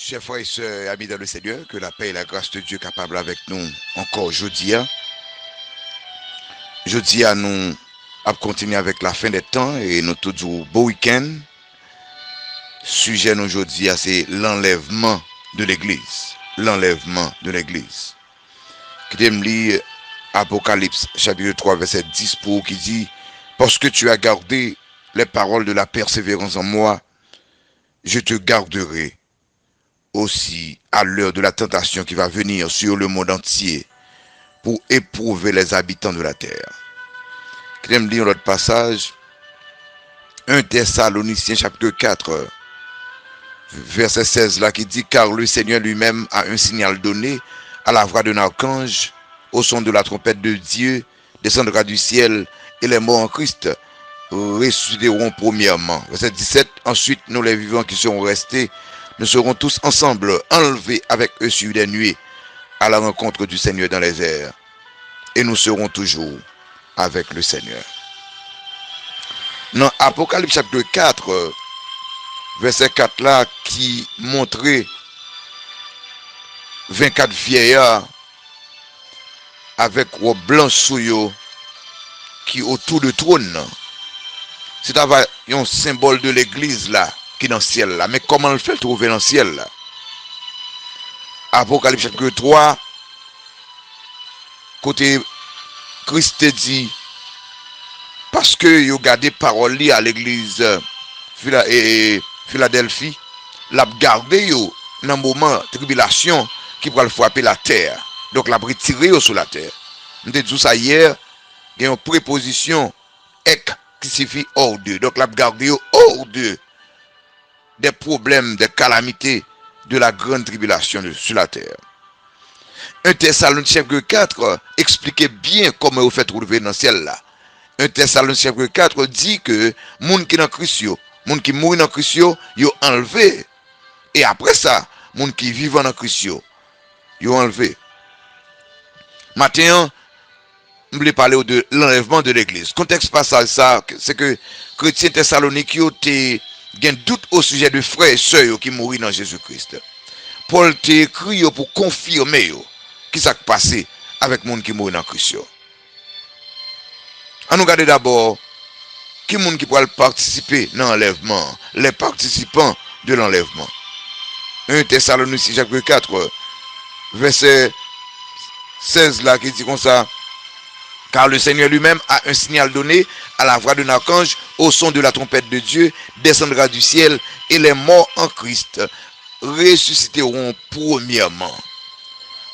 Chers frères et sœurs, amis dans le Seigneur, que la paix et la grâce de Dieu capable avec nous encore aujourd'hui. Jeudi, nous avons continué avec la fin des temps et nous tout du beau week-end. Sujet aujourd'hui, c'est l'enlèvement de l'Église. L'enlèvement de l'Église. Qui me lire Apocalypse chapitre 3 verset 10 pour qui dit parce que tu as gardé les paroles de la persévérance en moi, je te garderai aussi à l'heure de la tentation qui va venir sur le monde entier pour éprouver les habitants de la terre. J'aime lire l'autre passage, 1 Thessaloniciens chapitre 4, verset 16 là qui dit car le Seigneur lui-même a un signal donné à la voix d'un archange, au son de la trompette de Dieu, descendra du ciel et les morts en Christ ressusciteront premièrement. Verset 17, ensuite nous les vivants qui seront restés, nous serons tous ensemble enlevés avec eux sur des nuées à la rencontre du Seigneur dans les airs. Et nous serons toujours avec le Seigneur. Dans Apocalypse chapitre 4, verset 4 là, qui montrait 24 vieillards avec robe blanche sous eux qui autour du trône. C'est un symbole de l'église là, qui est dans le ciel là. Mais comment le fait trouver dans le ciel là? Apocalypse chapitre 3, côté Christ dit, parce que vous gardez parole à l'église Philadelphie, l'a gardé dans un moment de tribulation qui pourra frapper la terre. Donc l'a retiré sur la terre. On a dit ça hier, il y a une préposition ek qui signifie hors d'eux. Donc l'a gardé hors d'eux des problèmes, des calamités de la grande tribulation sur la terre. 1 Thessaloniciens 4 expliquait bien comment vous faites trouver dans le ciel là. 1 Thessaloniciens 4 dit que moun qui dans Christ yo, moun qui mourent dans Christ yo enlevé. Et après ça, moun qui vivent dans Christ yo enlevé. Maintenant, je voulais parler de l'enlèvement de l'église. Contexte passage ça, c'est que chrétiens Thessaloniques yo te gain doute au sujet de frères et sœurs qui mourent dans Jésus-Christ. Paul te écrit pour confirmer qui s'est passé avec les gens qui mourent dans Christ. On nous regarde d'abord qui monde qui pourra participer dans l'enlèvement, les participants de l'enlèvement. 1 Thessaloniciens chapitre 4 verset 16 là qui dit comme ça, car le Seigneur lui-même a un signal donné à la voix d'un archange, au son de la trompette de Dieu, descendra du ciel et les morts en Christ ressusciteront premièrement.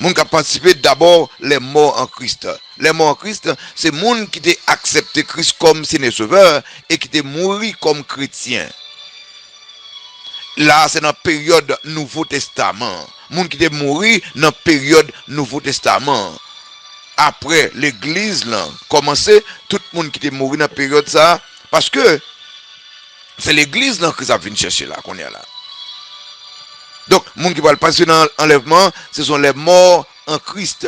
Moun qui a participé d'abord les morts en Christ. Les morts en Christ, c'est moun qui a accepté Christ comme Seigneur Sauveur et qui a mouru comme chrétien. Là, c'est dans la période Nouveau Testament. Moun qui a mouru dans la période Nouveau Testament. Après l'église là commencé, tout le monde qui est mort dans la période ça, parce que c'est l'église là que ça vient chercher là qu'on est là. Donc les gens qui vont passer dans l'enlèvement, ce sont les morts en Christ.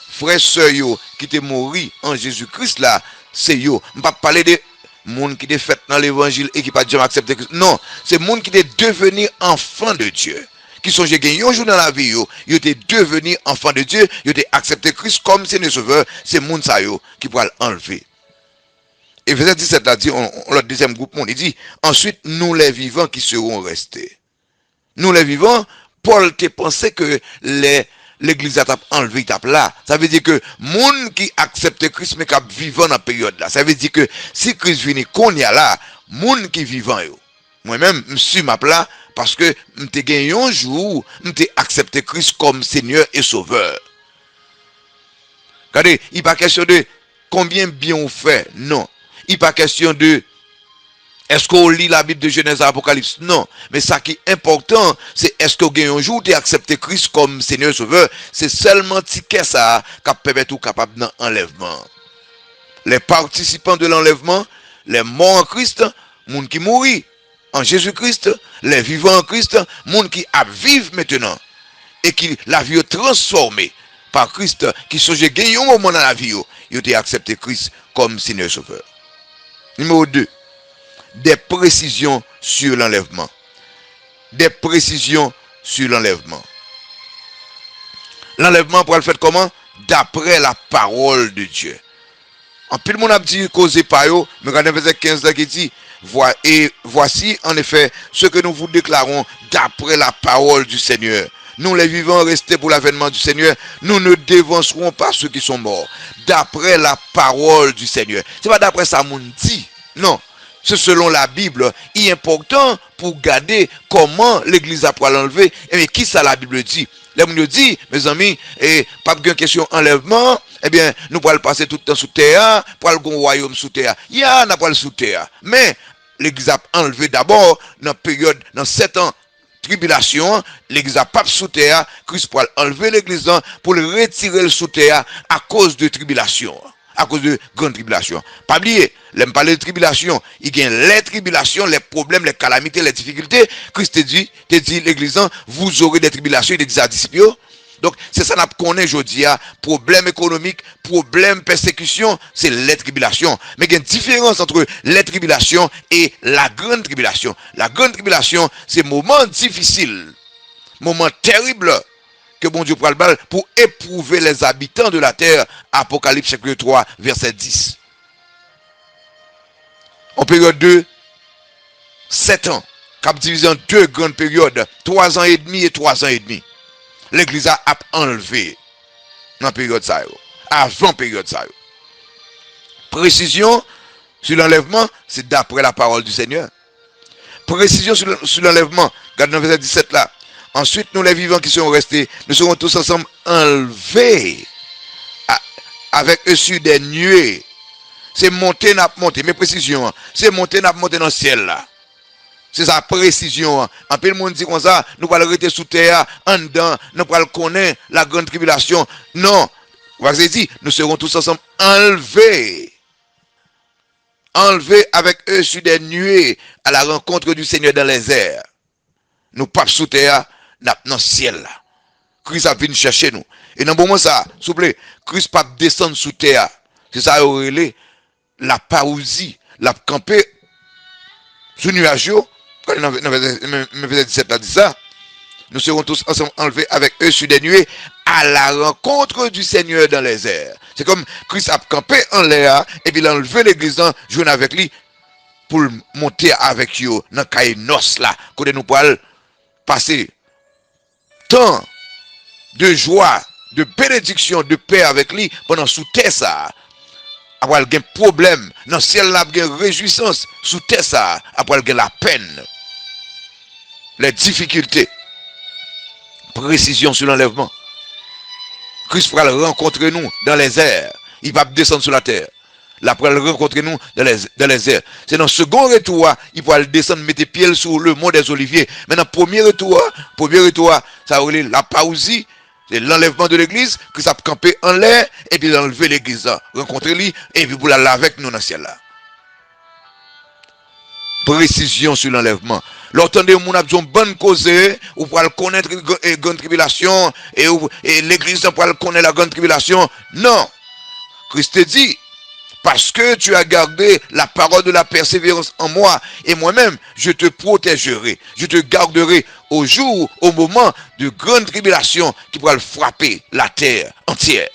Frères sœurs qui étaient morts en Jésus-Christ là, c'est yo. On ne va pas parler de gens qui étaient faits dans l'évangile et qui n'ont pas jamais accepté Christ. Non, c'est les gens qui étaient devenus enfants de Dieu. Qui sont gagné un jour dans la vie, ils étaient devenus enfants de Dieu, ils étaient accepté Christ comme Seigneur Sauveur, c'est moun sa yo qui pourra l'enlever. Et verset 17 là dit, le deuxième groupe, il dit, ensuite nous les vivants qui seront restés. Nous les vivants, Paul te pensait que l'église a enlevé tape là. Ça veut dire que moun qui accepte Christ mais qui vivant dans la période là. Ça veut dire que si Christ vient qu'on y a là, moun qui vivant yo. Moi-même, je suis ma plat parce que je gagné un jour, je accepté Christ comme Seigneur et Sauveur. Regardez, il n'est pas question de combien bien on fait, non. Il n'est pas question de est-ce qu'on lit la Bible de Genèse à Apocalypse, non. Mais ça qui est important, c'est est-ce que un jour tu as accepté Christ comme Seigneur et Sauveur. C'est seulement ticket ça qui permet tout capable d'un enlèvement. Les participants de l'enlèvement, les morts en Christ, les gens qui mourent en Jésus-Christ, les vivants en Christ, monde qui vivent maintenant et qui la vie transformée par Christ, qui sont gagnés au moment dans la vie, ils ont accepté Christ comme Seigneur Sauveur. Numéro 2, des précisions sur l'enlèvement. Des précisions sur l'enlèvement. L'enlèvement pour le faire comment? D'après la parole de Dieu. En pile mon a dit causé par eux, mais regardez verset 15 là qui dit et voici en effet ce que nous vous déclarons d'après la parole du Seigneur. Nous les vivants restés pour l'avènement du Seigneur, nous ne dévancerons pas ceux qui sont morts. D'après la parole du Seigneur. C'est pas d'après ça mon dit. Non. C'est selon la Bible. Il est important pour garder comment l'église a pour l'enlever. Et mais qui ça la Bible dit? Là, nous dit, mes amis, et pas de question enlèvement, eh bien, nous pourrons passer tout le temps sous terre, pour le royaume sous terre. Il y a pas le sous terre. Mais, l'église a enlevé d'abord, dans la période, dans 7 ans, tribulation, l'église a pas sous terre, Christ pourra enlever l'église pour le retirer le sous terre à cause de tribulation. À cause de grande tribulation. Pas oublier, l'aime parler de tribulation, il y a les tribulations, les problèmes, les calamités, les difficultés. Christ te dit l'église, vous aurez des tribulations, il dit à disciples. Donc, c'est ça qu'on connaît aujourd'hui, problème économique, problème persécution, c'est les tribulations. Mais il y a une différence entre les tribulations et la grande tribulation. La grande tribulation, c'est un moment difficile, moment terrible, que bon Dieu prend le bal pour éprouver les habitants de la terre. Apocalypse chapitre 3, verset 10. En période de 7 ans, cap divisé en 2 grandes périodes, 3 ans et demi et 3 ans et demi. L'église a enlevé dans la période ça, avant période ça. Précision sur l'enlèvement, c'est d'après la parole du Seigneur. Précision sur l'enlèvement, regardez dans le verset 17 là. Ensuite, nous les vivants qui sont restés, nous serons tous ensemble enlevés avec eux sur des nuées. C'est monter, n'a monter, mais précision, c'est monter, n'a monter dans le ciel là. C'est sa précision. En peu le monde dit comme ça, nous allons rester sous terre, en dedans, nous allons connaître la grande tribulation. Non, vous avez dit, nous serons tous ensemble enlevés. Enlevés avec eux sur des nuées à la rencontre du Seigneur dans les airs. Nous pas sous terre, dans le ciel là. Christ a venu chercher nous. Et dans le moment ça, s'il vous plaît, Christ pas descendre sous terre. C'est ça aurait la parousie, la camper sous nuage. Quand dans verset 17 là dit ça, nous serons tous ensemble enlevés avec eux sur des nuées à la rencontre du Seigneur dans les airs. C'est comme Christ a campé en l'air et puis il a enlevé l'église dans jouer avec lui pour monter avec eux dans Kainos là, quand nous pourrons passer tant de joie, de bénédiction, de paix avec lui pendant sous terre ça. Après il y a un problème, dans le ciel là il y a une réjouissance, sous terre ça, après il y a la peine, les difficultés. Précision sur l'enlèvement. Christ pourra rencontrer nous dans les airs. Il va descendre sur la terre. Il pourra rencontrer nous dans les airs. C'est dans le second retour, il pourra descendre, mettre pied sur le mont des Oliviers. Mais dans le premier retour, ça aurait la parousie, c'est l'enlèvement de l'église, Christ a campé en l'air, et puis il a enlevé l'église, rencontrer lui, et puis pour la laver avec nous dans le ciel là. Précision sur l'enlèvement. L'entendez, mon a besoin de bonne cause, ou pour connaître la grande tribulation, et l'église pour connaître la grande tribulation. Non. Christ dit, parce que tu as gardé la parole de la persévérance en moi, et moi-même, je te protégerai, je te garderai au jour, au moment de grande tribulation qui pourra frapper la terre entière.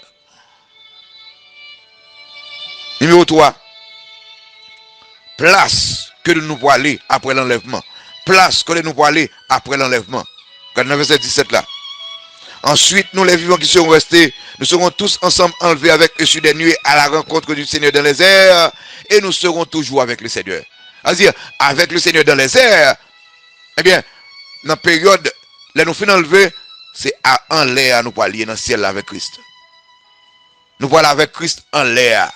Numéro 3. Place que nous pouvons aller après l'enlèvement. Place que nous pouvons aller après l'enlèvement. Regardez le verset 17 là. Ensuite, nous les vivants qui seront restés, nous serons tous ensemble enlevés avec eux sur des nuées à la rencontre du Seigneur dans les airs, et nous serons toujours avec le Seigneur. C'est-à-dire, avec le Seigneur dans les airs, eh bien, dans la période, là nous finissons enlever, c'est en l'air, nous pouvons aller dans le ciel avec Christ. Nous pouvons aller avec Christ en l'air.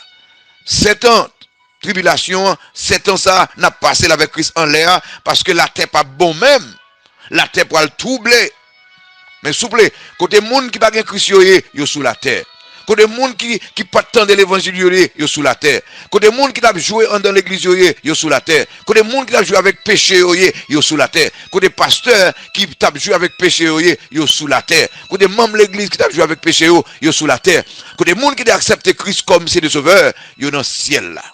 7 ans, tribulation, 7 ans ça, n'a passé avec Christ en l'air, parce que la terre pas bon même. La terre pour le troubler. Mais s'il vous plaît, côté monde qui pas gen Christ yo sous la terre. Côté monde qui pas tant de l'évangile yo sous la terre. Côté monde qui t'a joué dans l'église yo sous la terre. Côté monde qui t'a joué avec péché yo sous la terre. Côté pasteur qui t'a joué avec péché yo sous la terre. Côté membre de l'église qui t'a joué avec péché yo sous la terre. Côté monde qui t'a accepté Christ comme Seigneur sauveur, yo dans le ciel là.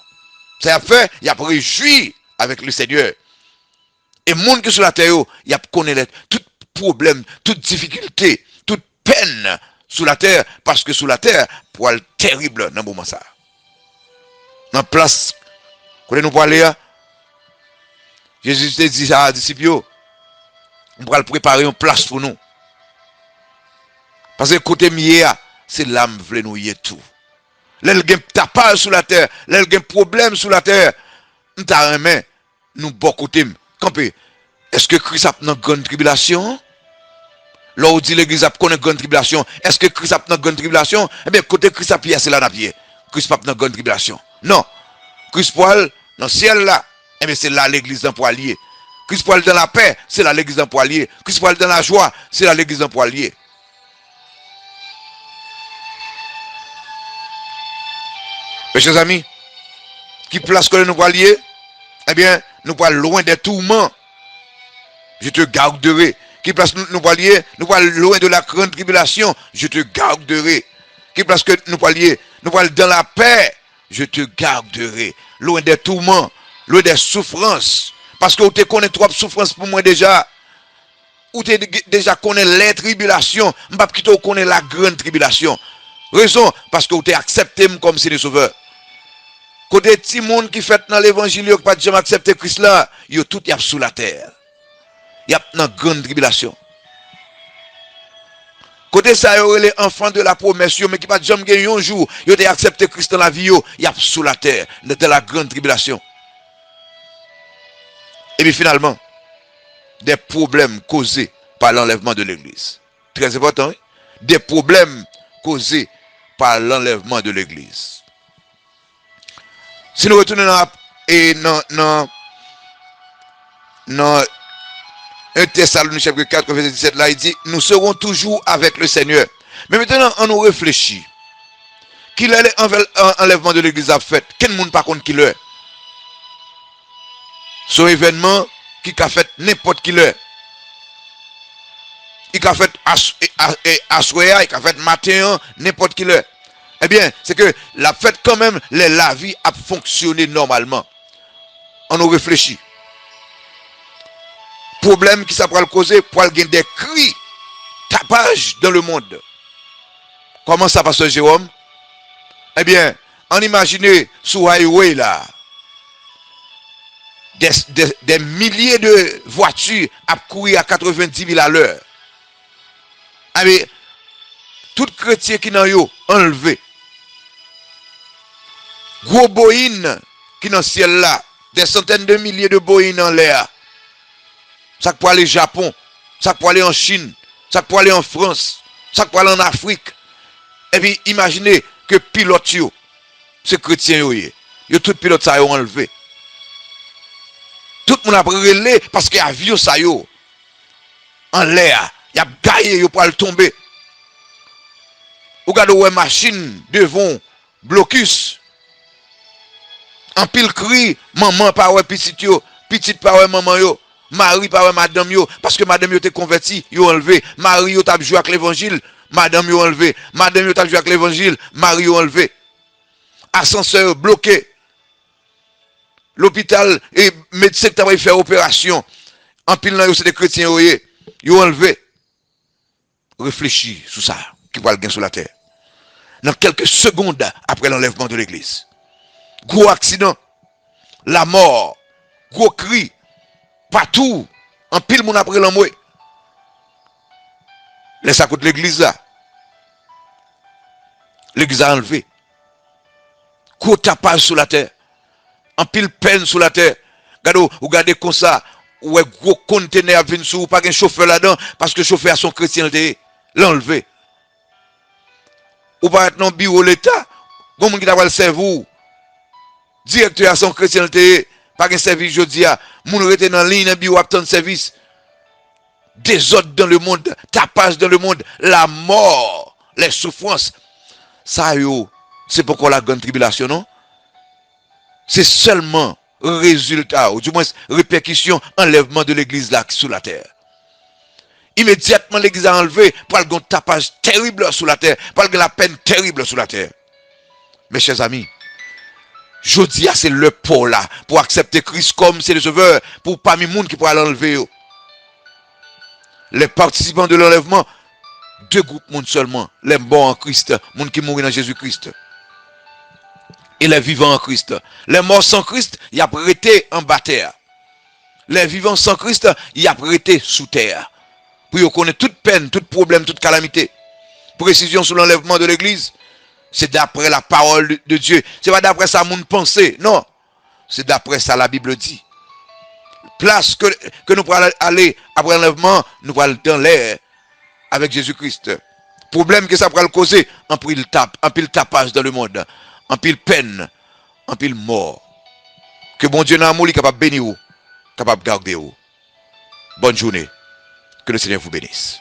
Ça a fait, il a réjoui avec le Seigneur. Et monde qui sur la terre, il a connaît tout problème, toute difficulté, toute peine sous la terre, parce que sous la terre, poil terrible dans le moment ça. Dans place, quand nous parlons, Jésus te dit à disciples, on va préparer une place pour nous. Parce que côté mieux, c'est l'âme veut nous y tout. L'elle gen tapage sous la terre, l'elle gen problème sous la terre. Nous t'a remis, nous bon côté. Campé. Est-ce que Christ a une grande tribulation? Là où dit l'église a une grande tribulation, est-ce que Christ a une grande tribulation? Eh bien, côté Christ a pied, c'est là n'a pied. Christ n'a pas une grande tribulation. Non. Christ poil dans le ciel là, eh bien, c'est là l'église d'un poilier. Christ poil dans la paix, c'est là l'église d'un poilier. Christ poil dans la joie, c'est là l'église d'un poilier. Mes chers amis, qui place que nous poiliers, eh bien, nous pas loin des tourments. Je te garderai. Qui place nous poiliers, nous pas loin de la grande tribulation. Je te garderai. Qui place que nous poiliers, nous pas dans la paix. Je te garderai. Loin des tourments, loin des souffrances. Parce que vous te connaissez trop de souffrances pour moi déjà. Ou tu déjà connais les tribulations. Je ne vais pas connaître la grande tribulation. Raison, parce que vous t'es accepté comme si le sauveur. Côté petit monde qui fait dans l'évangile, qui pas jamais accepté Christ là, yo tout y a sous la terre. Y a dans grande tribulation. Côté ça, yo les enfants de la promesse, mais qui pas jamais gagné un jour, yo t'es accepté Christ dans la vie, y a sous la terre, dans la grande tribulation. Et puis finalement, des problèmes causés par l'enlèvement de l'église. Très important, hein? Des problèmes causés par l'enlèvement de l'église. Si nous retournons dans 1 Thessaloniciens chapitre 4, verset 17, là, il dit, nous serons toujours avec le Seigneur. Mais maintenant, on nous réfléchit. Qu'il est l'enlèvement de l'église a fait? Quel monde par contre qui l'est? Son événement qui a fait n'importe qui l'est. Il a fait Assoya, il a fait matin, n'importe qui l'est. Eh bien, c'est que la fête quand même, la vie a fonctionné normalement. On nous réfléchit. Problème qui s'apprend le causer pour gagner des cris, tapage dans le monde. Comment ça, pasteur Jérôme? Eh bien, on imagine sur highway là, des milliers de voitures à courir à 90 000 à l'heure. Eh bien, tout chrétien qui n'a yo enlevé. Gros Boeing qui dans le ciel là, des centaines de milliers de Boeing en l'air. Ça peut aller au Japon, ça peut aller en Chine, ça peut aller en France, ça peut aller en Afrique. Et puis imaginez que pilote yo, ce chrétien yo tout pilote ça yo enlevé. Tout le monde a brûlé parce que avion ça yo en l'air, y a gaillé yo pour le tomber. Ou gade ouais machine devant blocus. En pile cri, maman pas ouais petite yo, petite pas ouais maman yo, mari pas ouais madame yo, parce que madame yo t'es converti, yo enlevé, mari yo t'a joué avec l'évangile, madame yo enlevé, madame yo t'a joué avec l'évangile, mari yo enlevé. Ascenseur bloqué. L'hôpital et médecin qui t'a fait opération, en pile là yo c'est des chrétiens yo enlevé. Réfléchis sur ça, qui va le gain sur la terre. Dans quelques secondes après l'enlèvement de l'église. Gros accident, la mort, gros cri, partout, en pile mon après l'envoi. Laisse à côté l'église là. L'église a enlevé. Gros tapage sur la terre. En pile peine sur la terre. Regardez comme ça, ou gros conteneur vient sous, pas un chauffeur là-dedans, parce que le chauffeur a son chrétien l'enlevé. Ou pas être dans bureau l'État, comme qui t'a le cerveau. Directeur à son chrétien, pas un service jeudi, moun rete dans ligne bureau à tant de service. Désordre dans le monde, tapage dans le monde, la mort, les souffrances. Ça c'est pourquoi la grande tribulation, non? C'est seulement résultat, ou du moins répercussion, enlèvement de l'église là sous la terre. Immédiatement l'église a enlevé, pour le tapage terrible sous la terre, pour la peine terrible sous la terre. Mes chers amis, je dis c'est le pot là, pour accepter Christ comme c'est le sauveur, pour parmi les gens qui pourraient l'enlever. Les participants de l'enlèvement, deux groupes monde seulement. Les morts en Christ, monde qui mourent dans Jésus-Christ. Et les vivants en Christ. Les morts sans Christ, ils ont prêté en bas terre. Les vivants sans Christ, ils ont prêté sous terre. Pour connaître toute peine, tout problème, toute calamité. Précision sur l'enlèvement de l'église. C'est d'après la parole de Dieu. C'est pas d'après ça mon pensée. Non. C'est d'après ça la Bible dit. Place que nous pourrons aller après l'enlèvement, nous pourrons aller dans l'air avec Jésus-Christ. Problème que ça pourra le causer, en pile tapage dans le monde, en pile peine, en pile mort. Que bon Dieu dans l'amour est capable de bénir vous, capable de garder vous. Bonne journée. Que le Seigneur vous bénisse.